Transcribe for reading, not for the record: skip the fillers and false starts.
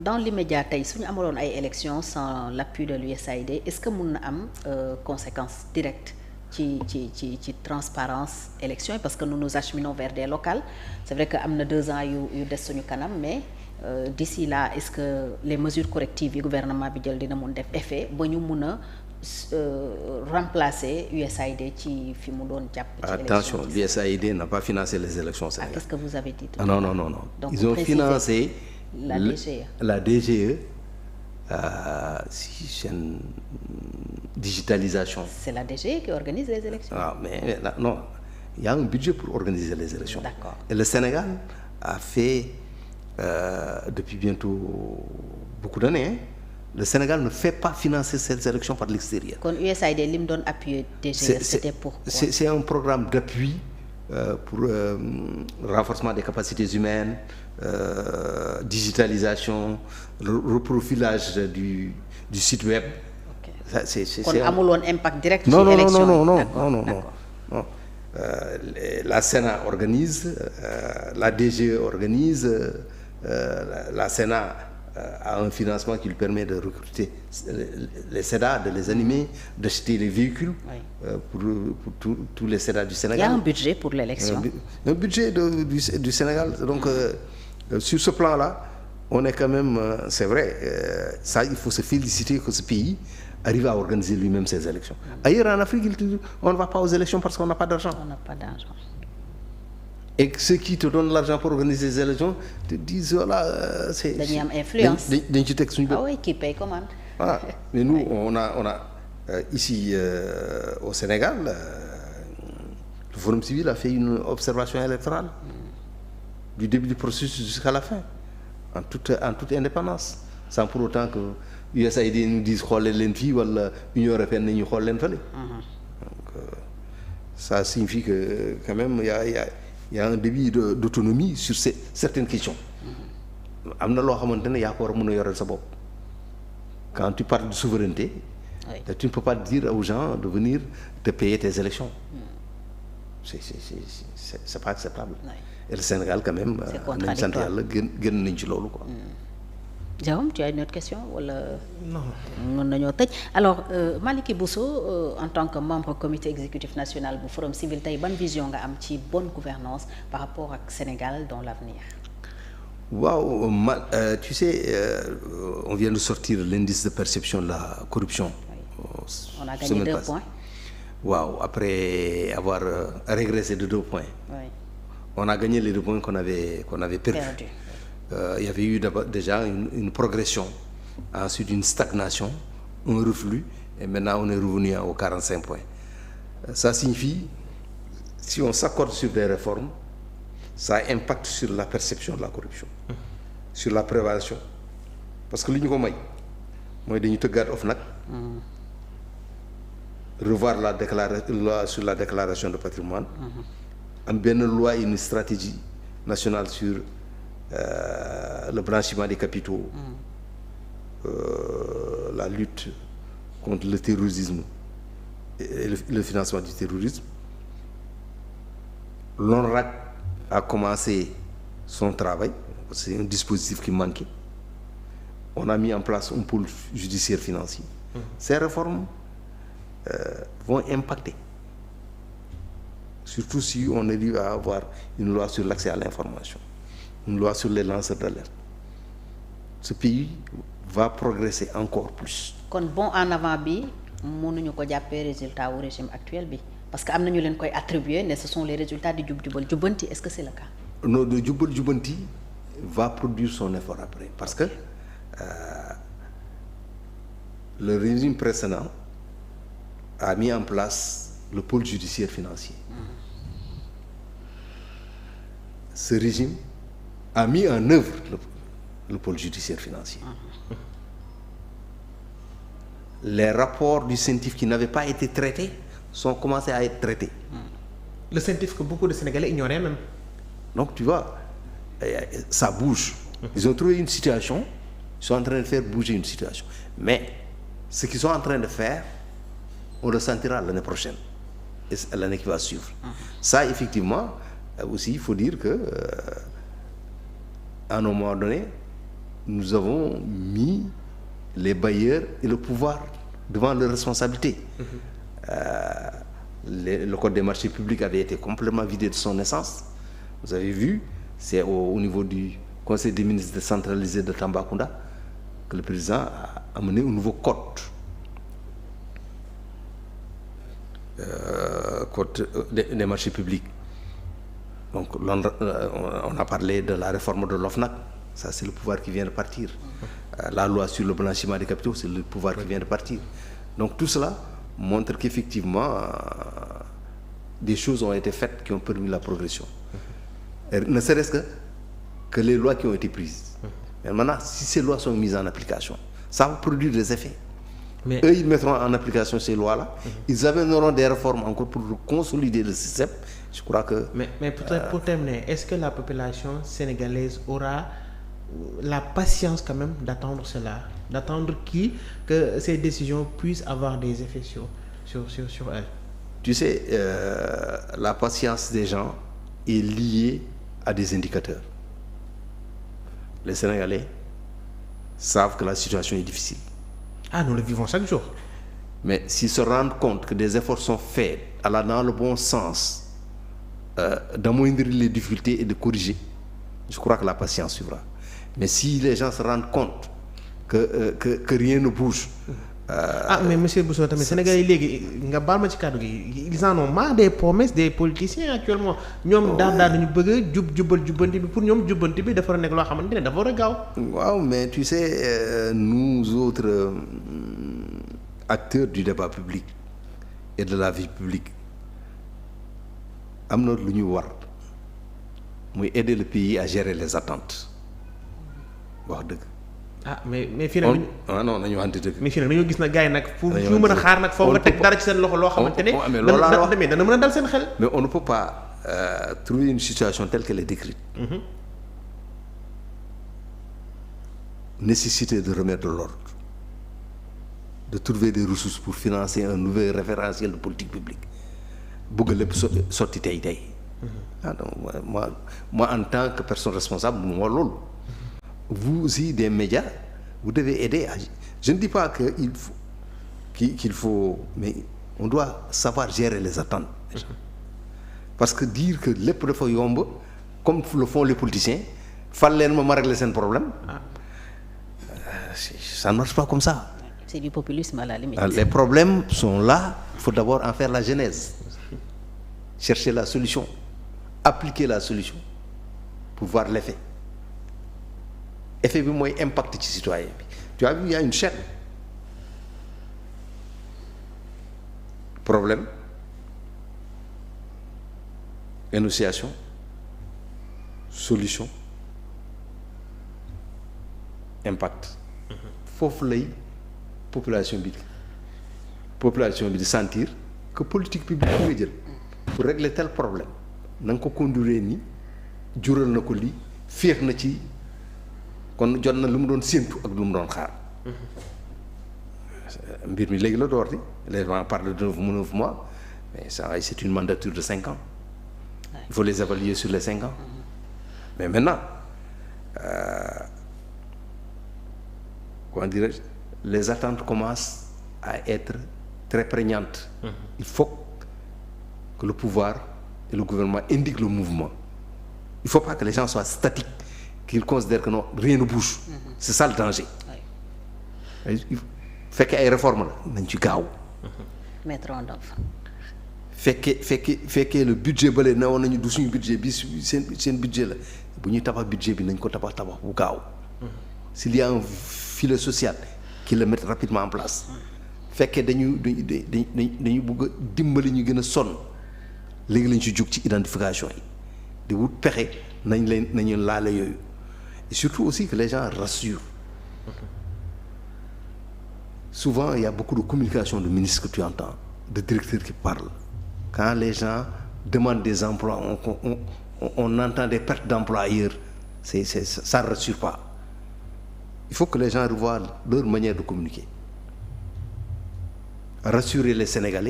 dans l'immédiat tey suñu amaloon ay élections sans l'appui de l'USAID est-ce que mun na am conséquence directe ci transparence élection yi parce que nous nous acheminons vers des locales c'est vrai que am na 2 ans yu des suñu kanam mais d'ici là est-ce que les mesures correctives yi gouvernement bi jël dina mun def effet ba ñu mun a remplacer USAID ci fi mu doon jàpp. ci attention l'USAID n'a pas financé les élections au Sénégal. Qu'est-ce que vous avez dit? Non. Donc, ils ont financé la DGE. La DGE si seen digitalisation. C'est la DGE qui organise les élections. Ah mais là, non, il y a un budget pour organiser les élections. D'accord. Et le Sénégal a fait depuis bientôt beaucoup d'années. Le Sénégal ne fait pas financer ces élections par l'extérieur. Kon USAID li mu doon appuyer DGE c'était pourquoi? C'est un programme d'appui pour renforcement des capacités humaines, digitalisation, reprofilage du site web. Ok. C'est kon amul woon impact direct. Non, ci élection non. La Sénat organise, la DGE organise, la Sénat a un financement qui lui permet de recruter les SEDA, de les animer, d'acheter les véhicules pour tous les SEDA du Sénégal. Il y a un budget pour l'élection. Un budget du Sénégal. Donc, sur ce plan-là, on est quand même, c'est vrai, ça, il faut se féliciter que ce pays arrive à organiser lui-même ses élections. Ailleurs en Afrique, on ne va pas aux élections parce qu'on n'a pas d'argent. On n'a pas d'argent. Et ceux qui te donnent l'argent pour organiser les élections te disent voilà c'est dañuy am influence dañ ci teg suñu bët. Ah oui, qui paye commande. Voilà. Mais nous on a ici au Sénégal le Forum civil a fait une observation électorale du début du processus jusqu'à la fin en toute indépendance sans pour autant que USAID nous dise xool leen fii wala Union européenne nañu xool leen fële. Donc ça signifie que quand même il y a un début d'autonomie sur certaines questions. am na loo xamante ne yaa ko war a mën a yoral sa bopp. Quand tu parles de souveraineté, tu ne peux pas dire aux gens de venir te payer tes élections. C'est pas acceptable. Et le Sénégal quand même. C'est contradictoire. nañ sant yàlla gën nañ ci loolu quoi. Jérôme, tu as une autre question wala. Non. mën nañoo tëj alors Malick Bousso en tant que membre comité exécutif national bu Forum Civil tey ban vision nga am ci bonne gouvernance par rapport ak Sénégal dans l'avenir. Waaw tu sais on vient de sortir l'indice de perception de la corruption. On a gagné 2 points. Waaw après avoir régressé de 2 points. Oui. On a gagné les 2 points qu'on avait perdu. Il y avait eu déjà une progression, ensuite une stagnation, un reflux, et maintenant on est revenu aux 45 points. Ça signifie, si on s'accorde sur des réformes, ça impacte sur la perception de la corruption, sur la prévention. Parce que li ñu ko may mooy dañu tëggaat OFNAC, revoir la loi sur la déclaration de patrimoine, am benn loi et une stratégie nationale sur le blanchiment des capitaux, la lutte contre le terrorisme et le financement du terrorisme. L'ONRAC a commencé son travail, c'est un dispositif qui manquait. On a mis en place un pôle judiciaire financier. Ces réformes vont impacter, surtout si on arrive à avoir une loi sur l'accès à l'information, une loi sur les lanceurs d'alerte. Ce pays va progresser encore plus. kon bon en avant bi mënuñu ko jàppee résultat wu régime actuel bi parce que am na ñu leen koy attribuer ne ce sont les résultats du jubal jubbanti est-ce que c'est le cas. Non, le jubal jubbanti va produire son effort après parce que le régime précédent a mis en place le pôle judiciaire financier. Ce régime a mis en œuvre le pôle judiciaire financier. Les rapports du CENTIF qui n'avaient pas été traités sont commencés à être traités. Le CENTIF que beaucoup de Sénégalais ignoraient même. Donc tu vois, ça bouge. Ils ont trouvé une situation, ils sont en train de faire bouger une situation. Mais ce qu'ils sont en train de faire, on le sentira l'année prochaine, et l'année qui va suivre. Ça, effectivement, aussi, il faut dire que à un moment donné, nous avons mis les bailleurs et le pouvoir devant leurs responsabilités. Le code des marchés publics avait été complètement vidé de son essence. Vous avez vu, c'est au niveau du Conseil des ministres décentralisé de Tambacounda que le président a amené un nouveau code des marchés publics. Donc on a parlé de la réforme de l'OFNAC, ça c'est le pouvoir qui vient de partir. La loi sur le blanchiment des capitaux, c'est le pouvoir qui vient de partir. Donc tout cela montre qu'effectivement des choses ont été faites qui ont permis la progression. Et ne serait-ce que les lois qui ont été prises. Mais maintenant, si ces lois sont mises en application, ça va produire des effets. Mais eux, ils mettront en application ces lois-là. Ils amèneront des réformes encore pour consolider le système. Je crois que... Mais pour terminer, est-ce que la population sénégalaise aura la patience quand même d'attendre cela, d'attendre que ces décisions puissent avoir des effets sur elle? Tu sais, la patience des gens est liée à des indicateurs. Les Sénégalais savent que la situation est difficile. Ah, nous le vivons chaque jour. Mais s'ils se rendent compte que des efforts sont faits allant dans le bon sens, d'amoindrir les difficultés et de corriger, je crois que la patience suivra. Mais si les gens se rendent compte que rien ne bouge... mais monsieur Bousso tamit Sénégalais yi léegi nga baal ma ci kàddu gi ils en ont marre des promesses des politiciens actuellement. ñoom daal nañu bëgg a jubbanti bi pour ñoom jubbanti bi dafa nekk loo xamante ne dafa war a gaaw. waaw mais tu sais nous autres acteurs du débat public et de la vie publique am na lu ñu war muy aider le pays à gérer les attentes wax dëgg. mais fii nag. non nañu waxante dëgg. mais fii nag dañoo gis na gars yi nag. fu ñu mën a xaar nag foog nga teg dara ci seen loxo loo xamante ne. dana mën a dal seen xel. mais on ne peut pas trouver une situation telle qu'elle est décrite. Nécessité de remettre de l'ordre, de trouver des ressources pour financer un nouvel référentiel de politique publique bëgg lépp sotti tey. Donc moi en tant que personne responsable mu wax loolu. Vous aussi des médias vous devez aider à... Je ne dis pas qu'il faut mais on doit savoir gérer les attentes parce que dire que lépp dafa yomb comme le font les politiciens fal leen ma régler seen problème ça ne marche pas comme ça. C'est du populisme à la limite. Les problèmes sont là, il faut d'abord en faire la genèse, chercher la solution, appliquer la solution pour voir l'effet. Effet bi mooy impact ci citoyen bi. Tu as vu, il y a une chaîne. Problème, énonciation, solution, impact. Foofu lay population bi di sentir que politique publique bi nga jël pour régler tel problème na nga ko conduire ni jural na ko lii féex na ci kon jot na lu mu doon séentu ak lu mu doon xaar. Mbir mi léegi la door di les gens parlent de 9 mois mais ça c'est une mandature de 5 ans. Il faut les évaluer sur les 5 ans. Mais maintenant comment dirais-je, les attentes commencent à être très prégnantes. Il faut que le pouvoir et le gouvernement indiquent le mouvement. Il ne faut pas que les gens soient statiques, qu'ils considèrent que non, rien ne bouge. C'est ça le danger. Fekkee ay réformes la nañ ci gaaw. Mettre en œuvre. fekkee le budget bële ne woon nañu du suñu budget bi seen budget la bu ñuy tabax budget bi nañ ko tabax bu gaaw. S'il y a un filet social qui le mette rapidement en place. Fekkee dañu bëgg a dimbali ñu gën a sonn léegi lañ ci jóg ci identification yi di wut pexe nañu laale yooyu et surtout aussi que les gens rassurent. Souvent il y a beaucoup de communication de ministres que tu entends, de directeurs qui parlent. Quand les gens demandent des emplois, on entend des pertes d'emplois ailleurs, ça ne rassure pas. Il faut que les gens revoient leur manière de communiquer. Rassurer les Sénégalais.